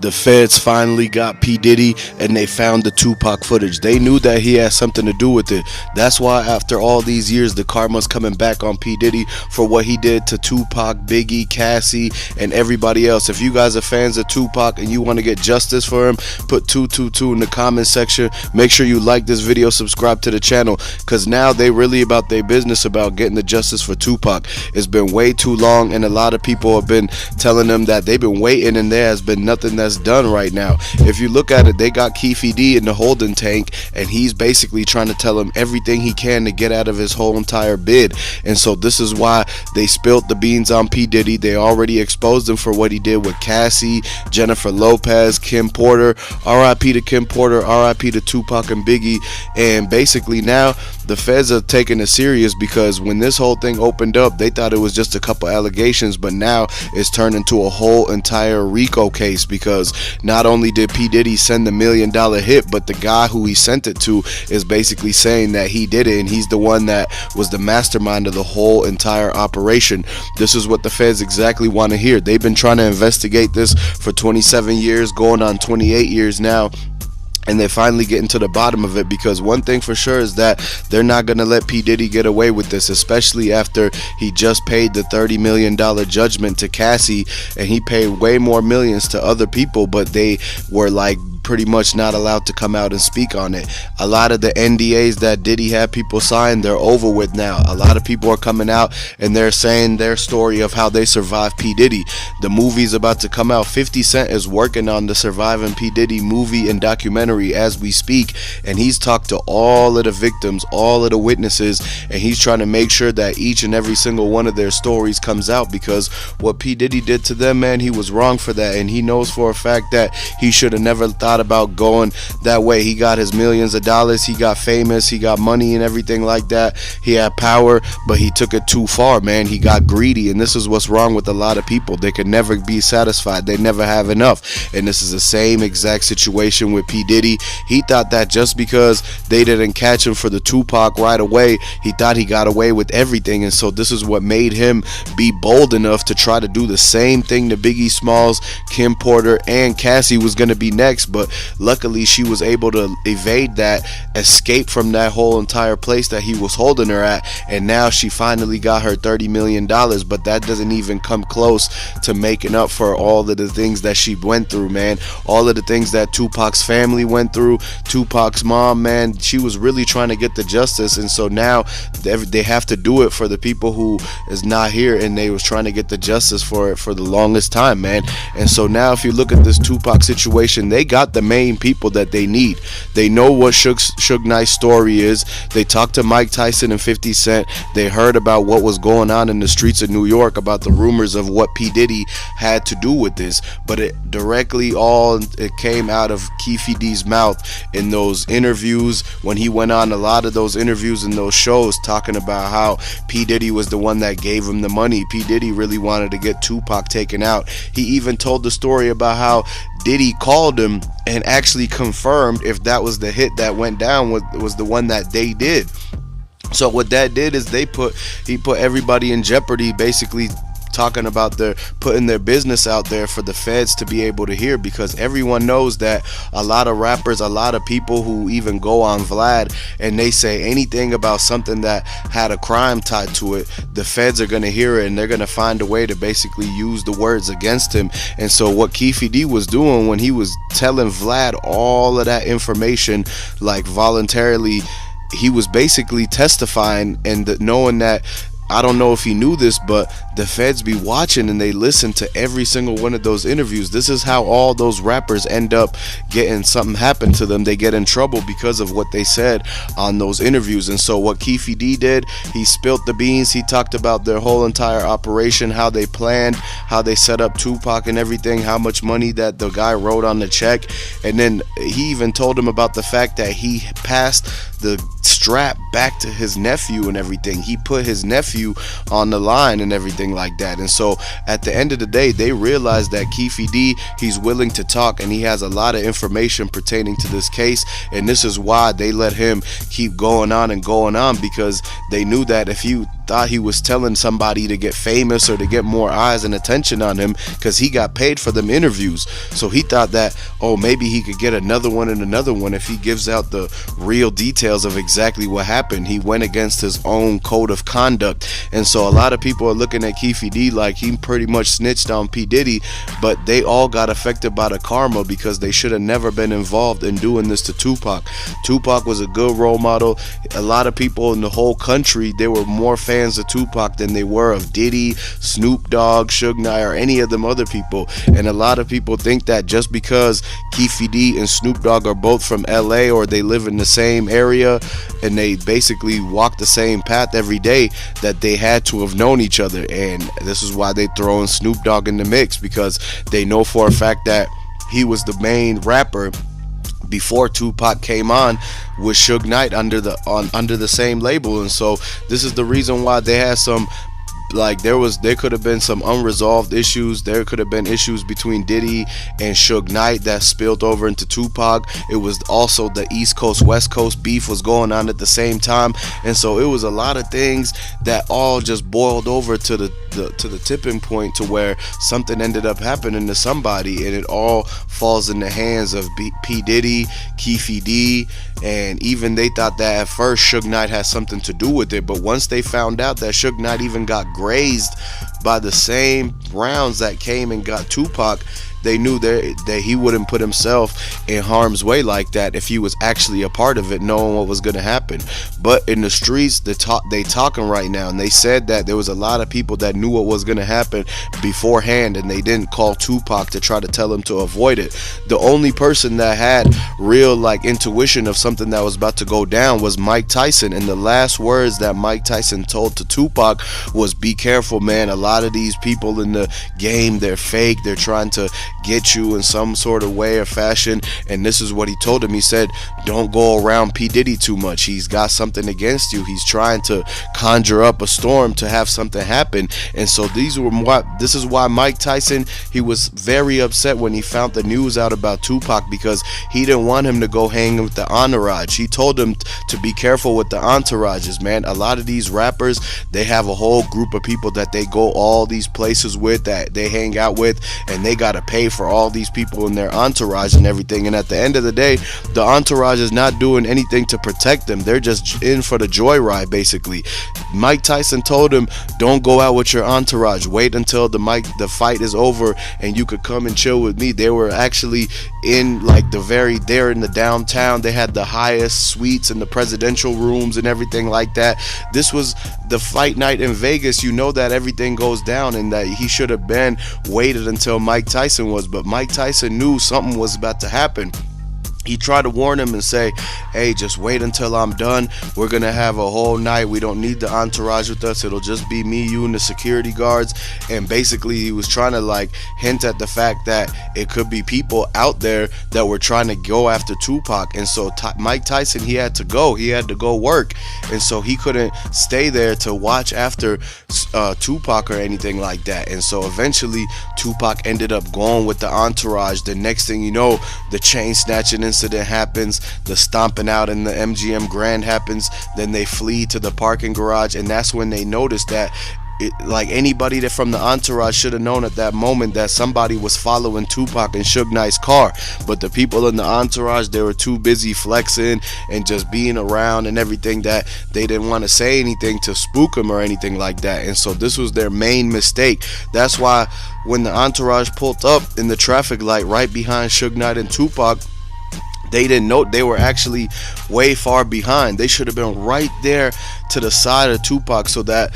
The feds finally got P. Diddy and they found the Tupac footage. They knew that he had something to do with it. That's why after all these years, the karma's coming back on P. Diddy for what he did to Tupac, Biggie, Cassie, and everybody else. If you guys are fans of Tupac and you want to get justice for him, put 222 in the comment section. Make sure you like this video, subscribe to the channel, because now they really about their business about getting the justice for Tupac. It's been way too long, and a lot of people have been telling them that they've been waiting and there has been nothing that's done right now. If you look at it, they got Keefe D in the holding tank, and he's basically trying to tell him everything he can to get out of his whole entire bid. And so this is why they spilled the beans on P. Diddy. They already exposed him for what he did with Cassie, Jennifer Lopez, Kim Porter. RIP to Kim Porter, RIP to Tupac and Biggie. And basically now the feds are taking it serious, because when this whole thing opened up, they thought it was just a couple allegations, but now it's turned into a whole entire RICO case, because not only did P. Diddy send the $1 million hit, but the guy who he sent it to is basically saying that he did it, and he's the one that was the mastermind of the whole entire operation. This is what the feds exactly want to hear. They've been trying to investigate this for 27 years, going on 28 years now. And they're finally getting to the bottom of it, because one thing for sure is that they're not going to let P. Diddy get away with this, especially after he just paid the $30 million judgment to Cassie, and he paid way more millions to other people, but they were like pretty much not allowed to come out and speak on it. A lot of the NDAs that Diddy had people sign, they're over with now. A lot of people are coming out and they're saying their story of how they survived P. Diddy. The movie's about to come out. 50 Cent is working on the Surviving P. Diddy movie and documentary as we speak, and he's talked to all of the victims, all of the witnesses, and he's trying to make sure that each and every single one of their stories comes out, because what P. Diddy did to them, man, he was wrong for that, and he knows for a fact that he should have never thought about going that way. He got his millions of dollars, he got famous, he got money and everything like that, he had power, but he took it too far, man. He got greedy, and this is what's wrong with a lot of people. They can never be satisfied, they never have enough, and this is the same exact situation with P. Diddy. He thought that just because they didn't catch him for the Tupac right away, he thought he got away with everything, and so this is what made him be bold enough to try to do the same thing to Biggie Smalls, Kim Porter, and Cassie was going to be next, but luckily she was able to evade that, escape from that whole entire place that he was holding her at, and now she finally got her $30 million, but that doesn't even come close to making up for all of the things that she went through, man. All of the things that Tupac's family went through, Tupac's mom, man, she was really trying to get the justice, and so now they have to do it for the people who is not here, and they was trying to get the justice for it for the longest time, man. And so now if you look at this Tupac situation, they got the main people that they need. They know what Suge Knight's story is. They talked to Mike Tyson and 50 Cent. They heard about what was going on in the streets of New York, about the rumors of what P. Diddy had to do with this, but it came out of Keefe D's mouth in those interviews when he went on a lot of those interviews in those shows, talking about how P. Diddy was the one that gave him the money. P. Diddy really wanted to get Tupac taken out. He even told the story about how Diddy called him and actually confirmed if that was the hit that went down was the one that they did. So what that did is he put everybody in jeopardy, basically talking about putting their business out there for the feds to be able to hear, because everyone knows that a lot of rappers, a lot of people who even go on Vlad and they say anything about something that had a crime tied to it, the feds are going to hear it and they're going to find a way to basically use the words against him. And so what Keefe D was doing when he was telling Vlad all of that information, like voluntarily, he was basically testifying and knowing that, I don't know if he knew this, but the feds be watching and they listen to every single one of those interviews. This is how all those rappers end up getting something happen to them. They get in trouble because of what they said on those interviews. And so what Keefe D did, he spilt the beans. He talked about their whole entire operation, how they planned, how they set up Tupac and everything, how much money that the guy wrote on the check. And then he even told him about the fact that he passed the strap back to his nephew and everything. He put his nephew on the line and everything like that. And so at the end of the day, they realized that Keefe D, he's willing to talk and he has a lot of information pertaining to this case, and this is why they let him keep going on and going on, because they knew that if thought he was telling somebody to get famous or to get more eyes and attention on him, because he got paid for them interviews. So he thought that, oh, maybe he could get another one and another one if he gives out the real details of exactly what happened. He went against his own code of conduct. And so a lot of people are looking at Keffe D like he pretty much snitched on P. Diddy, but they all got affected by the karma because they should have never been involved in doing this to Tupac. Tupac was a good role model. A lot of people in the whole country, they were more fans of Tupac than they were of Diddy, Snoop Dogg, Suge Knight, or any of them other people. And a lot of people think that just because Keffe D and Snoop Dogg are both from LA, or they live in the same area and they basically walk the same path every day, that they had to have known each other. And this is why they throw in Snoop Dogg in the mix, because they know for a fact that he was the main rapper before Tupac came on with Suge Knight under the same label. And so this is the reason why they had some, like, there could have been some unresolved issues. There could have been issues between Diddy and Suge Knight that spilled over into Tupac. It was also the East Coast West Coast beef was going on at the same time. And so it was a lot of things that all just boiled over to the tipping point to where something ended up happening to somebody, and it all falls in the hands of P. Diddy, Keffe D, and even they thought that at first Suge Knight had something to do with it. But once they found out that Suge Knight even got grazed by the same rounds that came and got Tupac, they knew that he wouldn't put himself in harm's way like that if he was actually a part of it, knowing what was going to happen. But in the streets, they talking right now, and they said that there was a lot of people that knew what was going to happen beforehand, and they didn't call Tupac to try to tell him to avoid it. The only person that had real intuition of something that was about to go down was Mike Tyson, and the last words that Mike Tyson told to Tupac was, "Be careful, man. A lot of these people in the game, they're fake. They're trying to get you in some sort of way or fashion." And this is what he told him. He said, "Don't go around P. Diddy too much. He's got something against you. He's trying to conjure up a storm to have something happen." And so this is why Mike Tyson, he was very upset when he found the news out about Tupac, because he didn't want him to go hang with the entourage. He told him to be careful with the entourages, man. A lot of these rappers, they have a whole group of people that they go all these places with, that they hang out with, and they gotta pay for all these people in their entourage and everything. And at the end of the day, the entourage is not doing anything to protect them. They're just in for the joyride, basically. Mike Tyson told him, "Don't go out with your entourage. Wait until the fight is over and you could come and chill with me." They were actually in they're in the downtown. They had the highest suites and the presidential rooms and everything like that. This was the fight night in Vegas. You know that everything goes down, and that he should have been waited until Mike Tyson was. But Mike Tyson knew something was about to happen. He tried to warn him and say, "Hey, just wait until I'm done. We're going to have a whole night. We don't need the entourage with us. It'll just be me, you, and the security guards." And basically, he was trying to hint at the fact that it could be people out there that were trying to go after Tupac. And so Mike Tyson, he had to go. He had to go work. And so he couldn't stay there to watch after Tupac or anything like that. And so eventually, Tupac ended up going with the entourage. The next thing you know, the chain snatching incident happens, the stomping out in the MGM Grand happens, then they flee to the parking garage, and that's when they noticed that anybody that from the entourage should have known at that moment that somebody was following Tupac in Suge Knight's car. But the people in the entourage, they were too busy flexing and just being around and everything, that they didn't want to say anything to spook him or anything like that. And so this was their main mistake. That's why when the entourage pulled up in the traffic light right behind Suge Knight and Tupac, they didn't know they were actually way far behind. They should have been right there to the side of Tupac, so that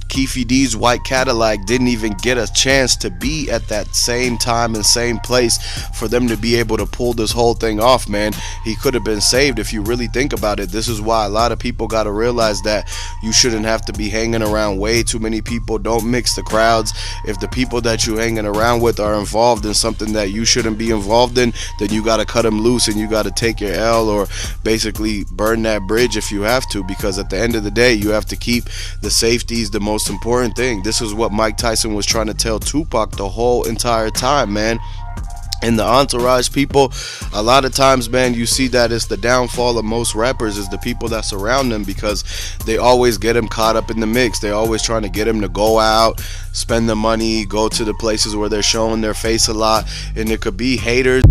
Keffe D's white Cadillac didn't even get a chance to be at that same time and same place for them to be able to pull this whole thing off, man. He could have been saved if you really think about it. This is why a lot of people got to realize that you shouldn't have to be hanging around way too many people. Don't mix the crowds. If the people that you're hanging around with are involved in something that you shouldn't be involved in, then you got to cut them loose and you got to take your L, or basically burn that bridge if you have to, because at the end of the day, you have to keep the safeties the most important thing. This is what Mike Tyson was trying to tell Tupac the whole entire time, man. And the entourage people, a lot of times, man, you see that it's the downfall of most rappers is the people that surround them, because they always get them caught up in the mix. They always trying to get them to go out, spend the money, go to the places where they're showing their face a lot, and it could be haters.